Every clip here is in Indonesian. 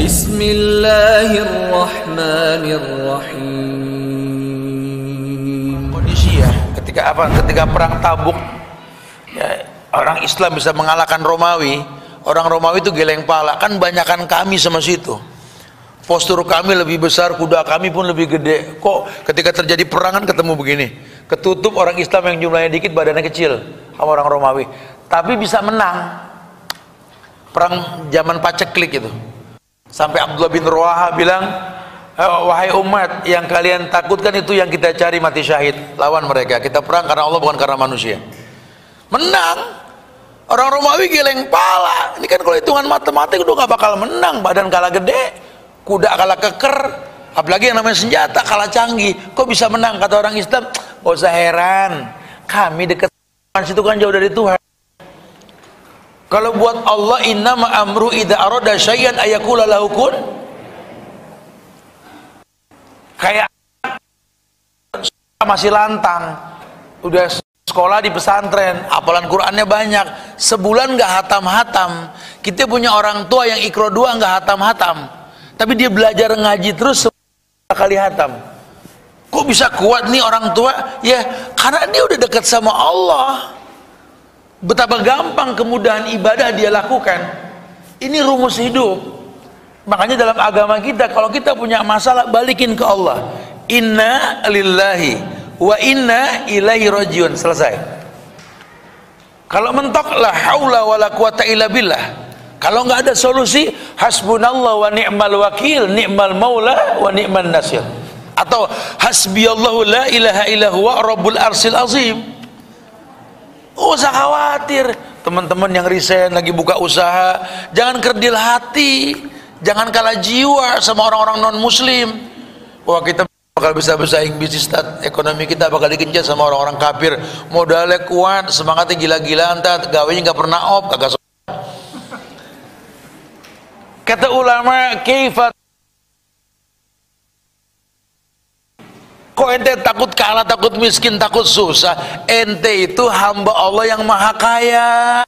Bismillahirrahmanirrahim. Kondisi ya, ketika perang Tabuk, ya, orang Islam bisa mengalahkan Romawi. Orang Romawi itu geleng pala, kan banyakan kami sama situ. Postur kami lebih besar, kuda kami pun lebih gede. Kok ketika terjadi perang kan ketemu begini, ketutup orang Islam yang jumlahnya dikit, badannya kecil sama orang Romawi, tapi bisa menang. Perang zaman paceklik itu, sampai Abdullah bin Rawaha bilang, wahai umat, yang kalian takutkan itu yang kita cari mati syahid. Lawan mereka, kita perang karena Allah bukan karena manusia. Menang. Orang Romawi geleng pala. Ini kan kalau hitungan matematik udah gak bakal menang. Badan kalah gede, kuda kalah keker, apalagi yang namanya senjata kalah canggih. Kok bisa menang? Kata orang Islam, gak usah heran, kami dekat situ kan jauh dari Tuhan. Kalau buat Allah, innama amru idza arada syai'an ayaqula lahu kun. Kayak masih lantang, udah sekolah di pesantren, hafalan Qur'annya banyak, sebulan nggak hatam-hatam. Kita punya orang tua yang Iqra 2 nggak hatam-hatam, tapi dia belajar ngaji terus sekali hatam. Kok bisa kuat nih orang tua? Ya karena dia udah dekat sama Allah. Betapa gampang kemudahan ibadah dia lakukan. Ini rumus hidup. Makanya dalam agama kita, kalau kita punya masalah, balikin ke Allah. Inna lillahi wa inna ilaihi rajiun. Selesai. Kalau mentok, la haula wala quwata illa billah. Kalau nggak ada solusi, hasbunallah wa ni'mal wakil, ni'mal maula wa ni'man nasir. Atau hasbiyallahu la ilaha illa huwa rabbul arsil azim. Oh, usah khawatir. Teman-teman yang resign lagi buka usaha, jangan kerdil hati, jangan kalah jiwa sama orang-orang non muslim. Wah, kita bakal bisa bersaing bisnis, ekonomi kita bakal dikejar sama orang-orang kafir. Modalnya kuat, semangatnya gila-gilaan, gawainya nggak pernah kagak. Kata ulama, kaifat, kok ente takut kalah, takut miskin, takut susah? Ente itu hamba Allah yang maha kaya.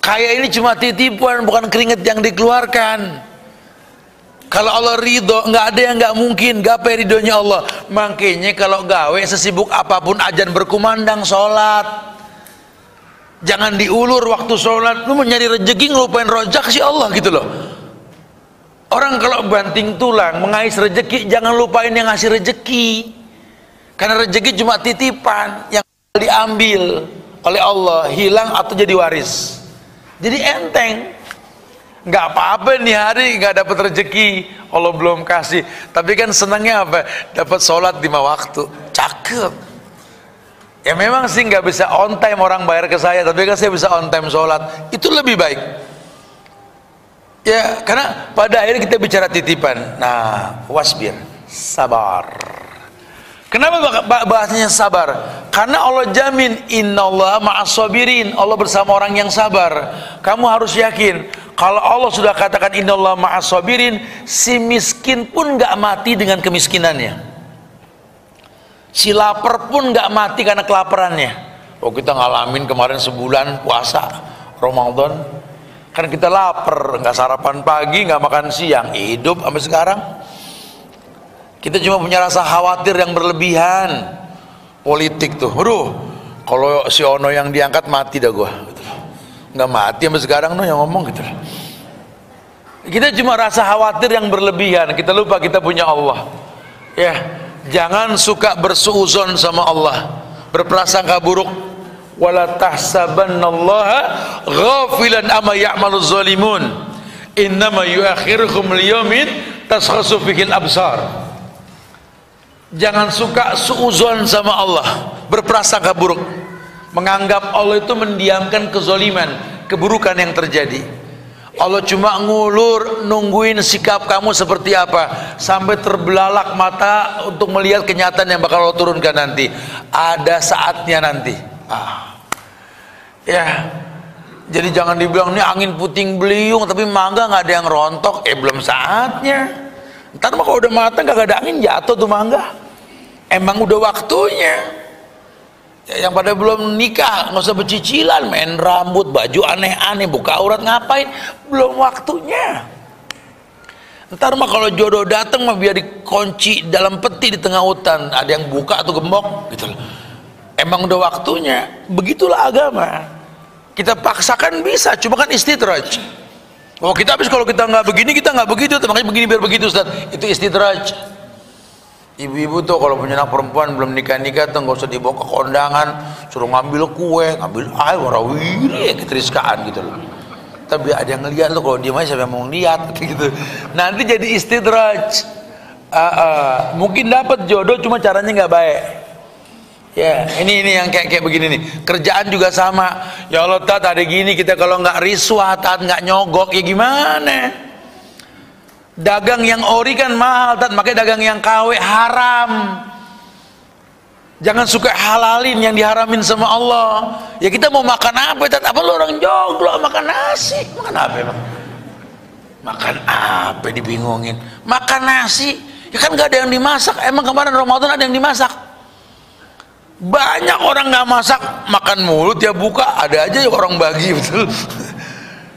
Kaya ini cuma titipan, bukan keringat yang dikeluarkan. Kalau Allah ridho, nggak ada yang nggak mungkin. Gapai ridhonya Allah. Makanya kalau gawe sesibuk apapun, ajan berkumandang, sholat. Jangan diulur waktu sholat. Lu mau nyari rezeki, ngelupain rojak si Allah gitu loh. Orang kalau banting tulang mengais rezeki, jangan lupain yang ngasih rezeki. Karena rezeki cuma titipan yang diambil oleh Allah, hilang atau jadi waris. Jadi enteng. Nggak apa-apa nih hari nggak dapat rezeki, Allah belum kasih. Tapi kan senangnya apa? Dapat sholat 5 waktu, cakep. Ya memang sih nggak bisa on time orang bayar ke saya, tapi kan saya bisa on time sholat. Itu lebih baik. Ya, karena pada akhirnya kita bicara titipan. Nah, wasbir, sabar. Kenapa bahasanya sabar? Karena Allah jamin, innallaha ma'as sabirin. Allah bersama orang yang sabar. Kamu harus yakin, kalau Allah sudah katakan innallaha ma'as sabirin, si miskin pun nggak mati dengan kemiskinannya. Si lapar pun nggak mati karena kelaparannya. Oh, kita ngalamin kemarin sebulan puasa Ramadan. Kan kita lapar, nggak sarapan pagi, nggak makan siang, hidup sampai sekarang. Kita cuma punya rasa khawatir yang berlebihan. Politik tuh, aduh, kalau si Ono yang diangkat mati dah gua. Nggak mati sampai sekarang no yang ngomong gitu. Kita cuma rasa khawatir yang berlebihan. Kita lupa kita punya Allah. Ya, jangan suka bersuuzon sama Allah, berprasangka buruk. Wala tahsabannallaha ghafilan amma ya'maluz zalimun, innama yuakhiruhum liyaumin taskhasu fihil absar. Jangan suka suuzon sama Allah, berprasangka buruk, menganggap Allah itu mendiamkan kezaliman, keburukan yang terjadi. Allah cuma ngulur, nungguin sikap kamu seperti apa sampai terbelalak mata untuk melihat kenyataan yang bakal Allah turunkan nanti. Ada saatnya nanti. Ya, jadi jangan dibilang ini angin puting beliung tapi mangga nggak ada yang rontok. Belum saatnya. Ntar mah kalau udah matang gak ada angin, jatuh tuh mangga. Emang udah waktunya. Ya, yang pada belum nikah nggak usah bercicilan, main rambut, baju aneh-aneh, buka aurat ngapain? Belum waktunya. Ntar mah kalau jodoh datang mah biar dikunci dalam peti di tengah hutan, ada yang buka atau gembok gitu loh. Emang udah waktunya. Begitulah agama. Kita paksakan bisa, cuma kan istidraj. Oh kita habis kalau kita nggak begini kita nggak begitu, makanya begini biar begitu Ustaz. Itu istidraj. Ibu-ibu tuh kalau punya anak perempuan belum nikah-nikah tuh nggak usah dibawa ke kondangan, suruh ngambil kue, ngambil air, warawiri, keteriskaan gitu loh. Tapi ada yang ngeliat lo, kalau dia aja siapa yang mau lihat gitu. Nanti jadi istidraj. Mungkin dapat jodoh cuma caranya nggak baik. Ya, ini yang kayak begini nih. Kerjaan juga sama. Ya Allah, tat ada gini, kita kalau nggak riswah, tat nggak nyogok, ya gimana? Dagang yang ori kan mahal, tat, makanya dagang yang KW haram. Jangan suka halalin yang diharamin sama Allah. Ya kita mau makan apa? Apa lu orang joglo makan nasi? Makan apa emang? Makan apa dibingungin? Makan nasi. Ya kan gak ada yang dimasak. Emang kemarin Ramadan ada yang dimasak? Banyak orang gak masak, makan mulut ya buka. Ada aja orang bagi betul.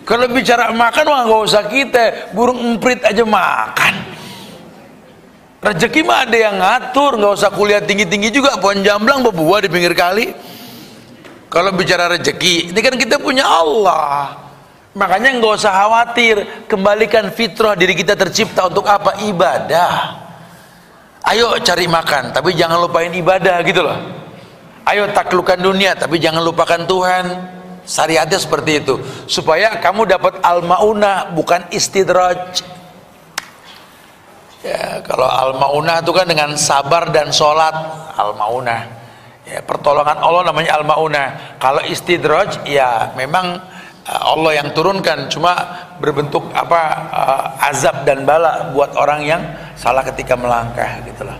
Kalau bicara makan mah gak usah kita. Burung emprit aja makan. Rezeki mah ada yang ngatur, nggak usah kuliah tinggi-tinggi juga. Pohon jamblang berbuah di pinggir kali. Kalau bicara rezeki, ini kan kita punya Allah. Makanya nggak usah khawatir. Kembalikan fitrah diri kita tercipta untuk apa? Ibadah. Ayo cari makan, tapi jangan lupain ibadah gitu loh. Ayo taklukkan dunia, tapi jangan lupakan Tuhan. Syariatnya seperti itu, supaya kamu dapat al-maunah, bukan istidraj. Ya, kalau al-maunah itu kan dengan sabar dan sholat, al-maunah. Ya, pertolongan Allah namanya al-maunah. Kalau istidraj, ya memang Allah yang turunkan, cuma berbentuk azab dan bala buat orang yang salah ketika melangkah, gitulah.